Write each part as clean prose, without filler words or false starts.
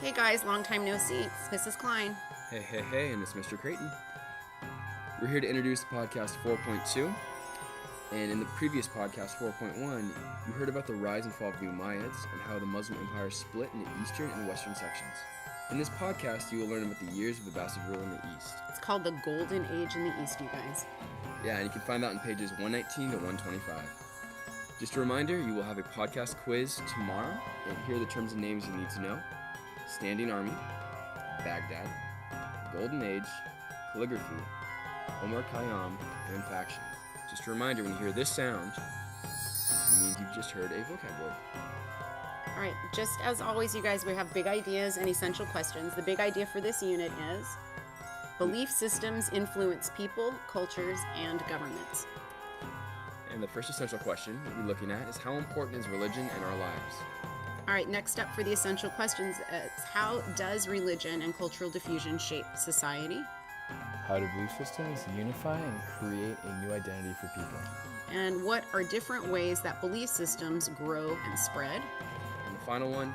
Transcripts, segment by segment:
Hey guys, long time no see. It's Mrs. Klein. Hey, and it's Mr. Creighton. We're here to introduce podcast 4.2. And in the previous podcast 4.1, you heard about the rise and fall of the Umayyads and how the Muslim empire split into eastern and western sections. In this podcast, you will learn about the years of Abbasid rule in the east. It's called the Golden Age in the East, you guys. Yeah, and you can find that on pages 119 to 125. Just a reminder, you will have a podcast quiz tomorrow, and here are the terms and names you need to know. Standing Army, Baghdad, Golden Age, Calligraphy, Omar Khayyam, and Faction. Just a reminder, when you hear this sound, it means you've just heard a vocab word. All right, just as always, you guys, we have big ideas and essential questions. The big idea for this unit is belief systems influence people, cultures, and governments. And the first essential question that we're looking at is how important is religion in our lives? All right, next up for the essential questions is how does religion and cultural diffusion shape society? How do belief systems unify and create a new identity for people? And what are different ways that belief systems grow and spread? And the final one,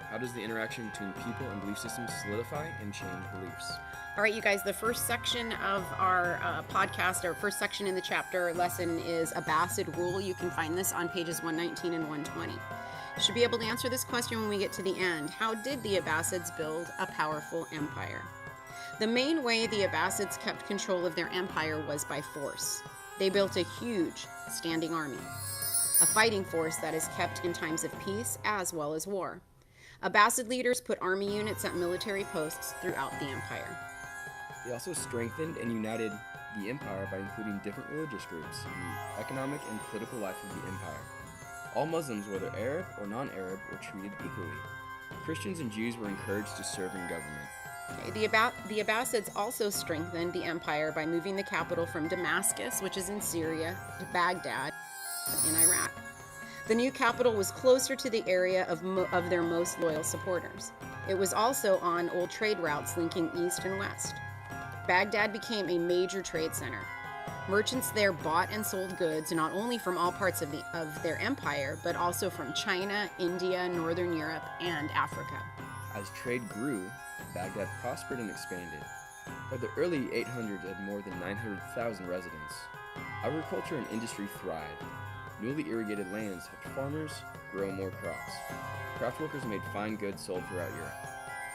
how does the interaction between people and belief systems solidify and change beliefs? All right, you guys, the first section of our podcast, our first section in the chapter lesson is Abbasid rule. You can find this on pages 119 and 120. You should be able to answer this question when we get to the end. How did the Abbasids build a powerful empire? The main way the Abbasids kept control of their empire was by force. They built a huge standing army, a fighting force that is kept in times of peace as well as war. Abbasid leaders put army units at military posts throughout the empire. They also strengthened and united the empire by including different religious groups in the economic and political life of the empire. All Muslims, whether Arab or non-Arab, were treated equally. Christians and Jews were encouraged to serve in government. The Abbasids also strengthened the empire by moving the capital from Damascus, which is in Syria, to Baghdad in Iraq. The new capital was closer to the area of their most loyal supporters. It was also on old trade routes linking east and west. Baghdad became a major trade center. Merchants there bought and sold goods not only from all parts of their empire, but also from China, India, Northern Europe, and Africa. As trade grew, Baghdad prospered and expanded. By the early 800s, it had more than 900,000 residents. Agriculture and industry thrived. Newly irrigated lands helped farmers grow more crops. Craft workers made fine goods sold throughout Europe.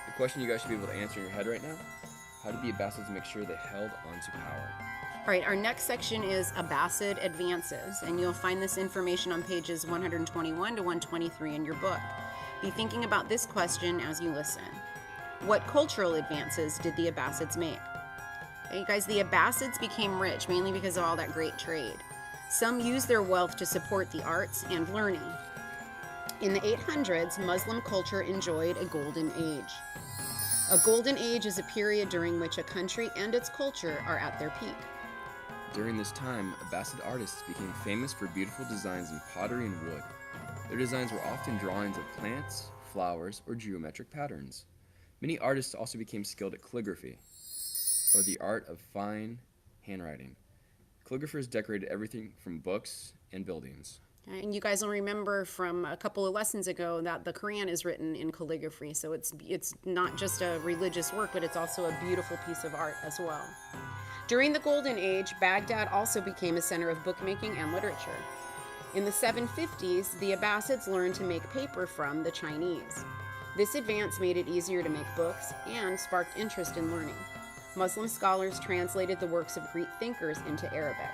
The question you guys should be able to answer in your head right now, how did the Abbasids make sure they held onto power? All right, our next section is Abbasid advances, and you'll find this information on pages 121 to 123 in your book. Be thinking about this question as you listen. What cultural advances did the Abbasids make? Okay, you guys, the Abbasids became rich mainly because of all that great trade. Some used their wealth to support the arts and learning. In the 800s, Muslim culture enjoyed a golden age. A golden age is a period during which a country and its culture are at their peak. During this time, Abbasid artists became famous for beautiful designs in pottery and wood. Their designs were often drawings of plants, flowers, or geometric patterns. Many artists also became skilled at calligraphy, or the art of fine handwriting. Calligraphers decorated everything from books and buildings. And you guys will remember from a couple of lessons ago that the Quran is written in calligraphy, so it's not just a religious work, but it's also a beautiful piece of art as well. During the Golden Age, Baghdad also became a center of bookmaking and literature. In the 750s, the Abbasids learned to make paper from the Chinese. This advance made it easier to make books and sparked interest in learning. Muslim scholars translated the works of Greek thinkers into Arabic.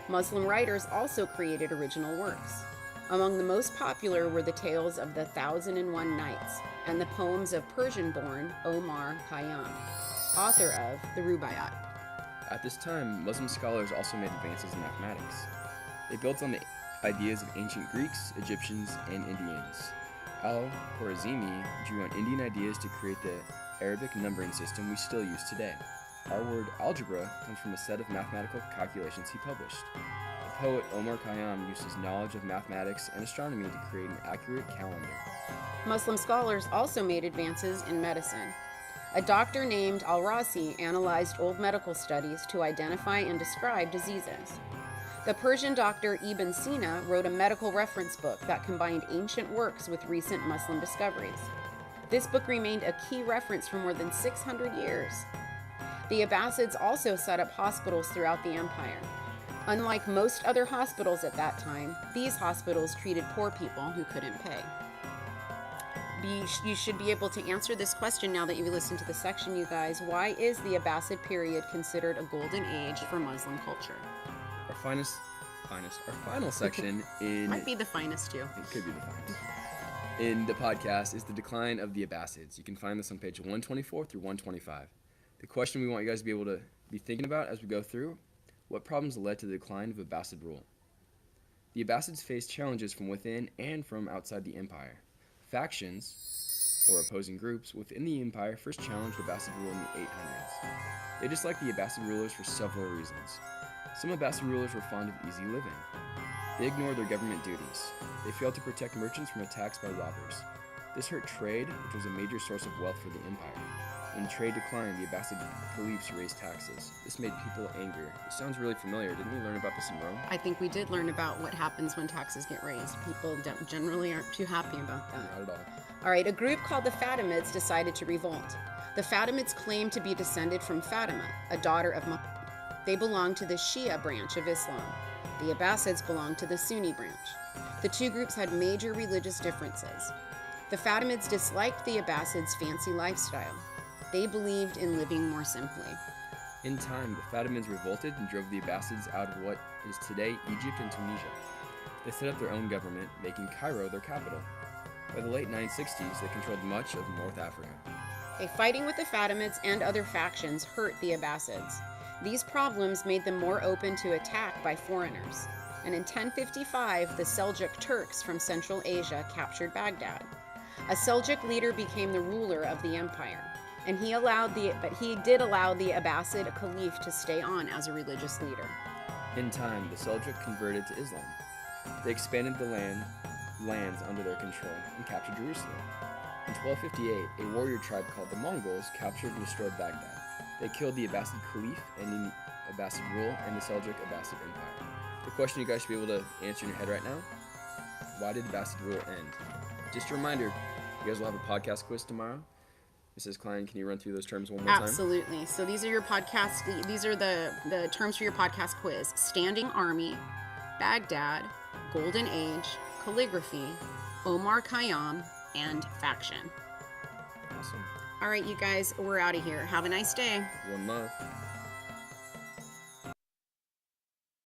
Muslim writers also created original works. Among the most popular were the tales of the 1001 Nights and the poems of Persian-born Omar Khayyam, author of the Rubaiyat. At this time, Muslim scholars also made advances in mathematics. They built on the ideas of ancient Greeks, Egyptians, and Indians. Al-Khwarizmi drew on Indian ideas to create the Arabic numbering system we still use today. Our word algebra comes from a set of mathematical calculations he published. The poet Omar Khayyam used his knowledge of mathematics and astronomy to create an accurate calendar. Muslim scholars also made advances in medicine. A doctor named Al-Razi analyzed old medical studies to identify and describe diseases. The Persian doctor Ibn Sina wrote a medical reference book that combined ancient works with recent Muslim discoveries. This book remained a key reference for more than 600 years. The Abbasids also set up hospitals throughout the empire. Unlike most other hospitals at that time, these hospitals treated poor people who couldn't pay. You should be able to answer this question now that you've listened to the section, you guys. Why is the Abbasid period considered a golden age for Muslim culture? Our final section in Might be the finest, too. it could be the finest in the podcast is the decline of the Abbasids. You can find this on page 124 through 125. The question we want you guys to be able to be thinking about as we go through: what problems led to the decline of Abbasid rule? The Abbasids faced challenges from within and from outside the empire. Factions, or opposing groups, within the empire first challenged Abbasid rule in the 800s. They disliked the Abbasid rulers for several reasons. Some Abbasid rulers were fond of easy living. They ignored their government duties. They failed to protect merchants from attacks by robbers. This hurt trade, which was a major source of wealth for the empire. When trade declined, the Abbasid caliphs raised taxes. This made people angry. It sounds really familiar. Didn't we learn about this in Rome? I think we did learn about what happens when taxes get raised. People generally aren't too happy about that. Not at all. All right, a group called the Fatimids decided to revolt. The Fatimids claimed to be descended from Fatima, a daughter of Muhammad. They belonged to the Shia branch of Islam. The Abbasids belonged to the Sunni branch. The two groups had major religious differences. The Fatimids disliked the Abbasids' fancy lifestyle. They believed in living more simply. In time, the Fatimids revolted and drove the Abbasids out of what is today Egypt and Tunisia. They set up their own government, making Cairo their capital. By the late 960s, they controlled much of North Africa. Fighting with the Fatimids and other factions hurt the Abbasids. These problems made them more open to attack by foreigners. And in 1055, the Seljuk Turks from Central Asia captured Baghdad. A Seljuk leader became the ruler of the empire, and he did allow the Abbasid Caliph to stay on as a religious leader. In time, the Seljuk converted to Islam. They expanded the lands under their control and captured Jerusalem. In 1258, a warrior tribe called the Mongols captured and destroyed Baghdad. They killed the Abbasid Caliph, ending Abbasid rule and the Seljuk Abbasid Empire. The question you guys should be able to answer in your head right now: why did Abbasid rule end? Just a reminder, you guys will have a podcast quiz tomorrow. Mrs. Klein, can you run through those terms one more time? Absolutely. So these are your podcast. These are the terms for your podcast quiz: standing army, Baghdad, golden age, calligraphy, Omar Khayyam, and faction. Awesome. All right, you guys, we're out of here. Have a nice day. One love.